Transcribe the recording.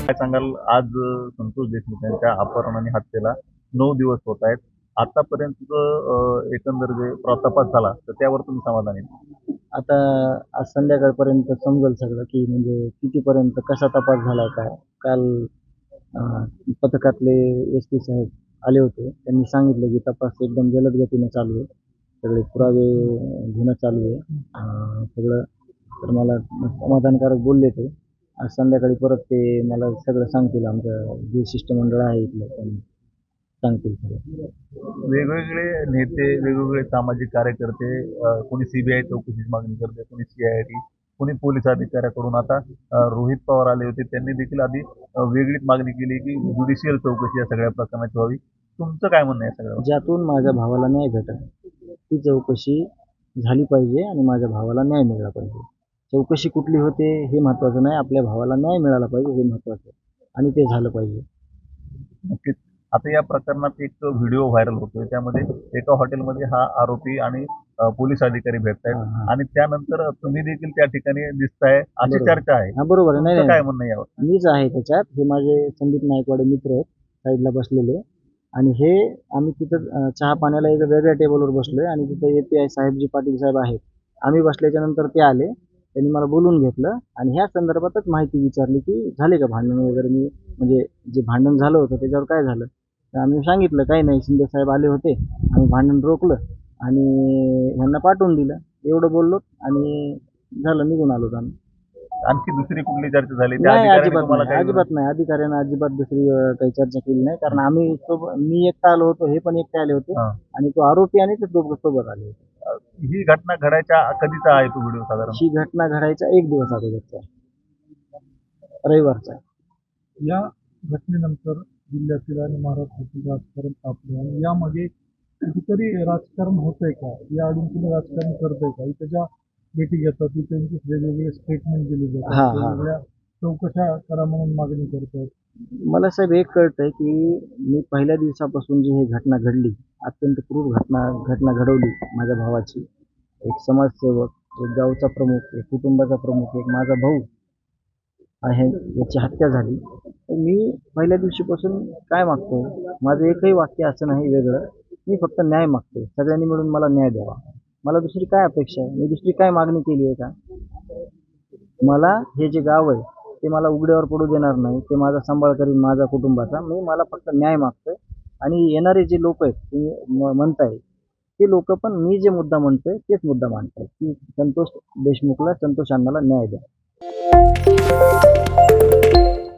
काय सांगाल आज संतोष देशमुख यांच्या अपहरण आणि हत्येला 9 दिवस होत आहेत. आतापर्यंत एकंदर जे तपास झाला तर त्यावर तुम्ही समाधानी आहे? आता आज संध्याकाळपर्यंत समजेल सगळं की म्हणजे कितीपर्यंत कसा तपास झाला काय. काल पथकातले SP साहेब आले होते. त्यांनी सांगितलं की तपास एकदम जलद गतीने चालू आहे. सगळे पुरावे घेणं चालू आहे. सगळं तर मला समाधानकारक बोलले ते. आज संध्याकाळी परत ते मला सगळं सांगतील. आमचं जे शिष्टमंडळ आहे इथलं त्यांनी सांगतील सगळं. वेगवेगळे नेते, वेगवेगळे सामाजिक कार्यकर्ते कोणी CBI चौकशीची मागणी करते, कोणी CID, कोणी पोलीस अधिकाऱ्याकडून आता रोहित पवार आले होते. त्यांनी देखील आधी वेगळीच मागणी केली की ज्युडिशियल चौकशी या सगळ्या प्रकरणाची व्हावी. तुमचं काय म्हणणं आहे सगळ्यावर? ज्यातून माझ्या भावाला न्याय भेटेल ती चौकशी झाली पाहिजे आणि माझ्या भावाला न्याय मिळाला पाहिजे. चौकशी कुठली होते हे महत्त्वाचं नाही, आपल्या भावाला न्याय मिळाला पाहिजे हे महत्त्वाचं आणि ते झालं पाहिजे. नक्कीच. आता या प्रकरणात एक व्हिडिओ व्हायरल होतोय. त्यामध्ये एका हॉटेलमध्ये हा आरोपी आणि पोलीस अधिकारी भेटतायत आणि त्यानंतर तुम्ही देखील त्या ठिकाणी दिसताय अशी बरोबर. चर्चा आहे. हा बरोबर आहे. तुमचं नाही काय नाही म्हणणं आहे यावर? मीच आहे त्याच्यात. हे माझे संदीप नायकवाडे मित्र आहेत साईडला बसलेले आणि हे आम्ही तिथं चहा पाण्याला एक वेगळ्या टेबलवर बसलोय आणि तिथं API साहेब पाटील साहेब आहेत. आम्ही बसल्याच्या नंतर ते आले. त्यांनी मला बोलून घेतलं आणि ह्या संदर्भातच माहिती विचारली की झाले का भांडण वगैरे. मी म्हणजे जे भांडण झालं होतं त्याच्यावर काय झालं तर आम्ही सांगितलं काही नाही, शिंदे साहेब आले होते, आम्ही भांडण रोखलं आणि ह्यांना पाठवून दिलं एवढं बोललो आणि झालं, निघून आलो आम्ही. आणखी दुसरी कुठली चर्चा झाली? त्या नाही, अधिकाऱ्याने अजिबात तुम्हाला नाही, काही अजिबात नाही. अधिकाऱ्यानं अजिबात दुसरी काही चर्चा केली नाही. कारण आम्ही मी एकटा आलो होतो, हे पण एकटे आले होते हां. आणि तो आरोपी आणि ते दोघं सोबत आले होते. ही घटना घडायच्या कधीचा आहे तो व्हिडिओ साधारण? ही घटना घडायच्या 1 दिवस अगोदरचा आहे. रविवारचा आहे. या घटनेनंतर जिल्ह्यातील आणि महाराष्ट्रातील राजकारण तापले आणि यामागे कुठेतरी राजकारण होतंय का, या अडून राजकारण करतंय का? इथं ज्या भेटी घेतात तिथे त्यांचे वेगवेगळे स्टेटमेंट दिले हा, जातात, हा. वेगवेगळ्या चौकशा करा म्हणून मागणी करतात. मला साहेब एक कळतंय की मी पहिल्या दिवसापासून जी ही घटना घडली, अत्यंत क्रूर घटना घडवली माझ्या भावाची. एक समाजसेवक, एक गावचा प्रमुख, एक कुटुंबाचा प्रमुख, एक माझा भाऊ आहे, याची हत्या झाली. तर मी पहिल्या दिवशीपासून काय मागतो, माझं एकही वाक्य असं नाही वेगळं. मी फक्त न्याय मागतोय. सगळ्यांनी मिळून मला न्याय द्यावा. मला दुसरी काय अपेक्षा आहे? मी दुसरी काय मागणी केली आहे का? मला हे जे गाव आहे ते मला उघड्यावर पडू देणार नाही. ते माझा सांभाळ करीन माझ्या कुटुंबाचा. मला फक्त न्याय मागतोय आणि येणारे जे लोक आहेत तुम्ही म्हणताय ते लोक पण मी जे मुद्दा म्हणतोय तेच मुद्दा मांडतायत की संतोष देशमुखला, संतोष अण्णाला न्याय द्या.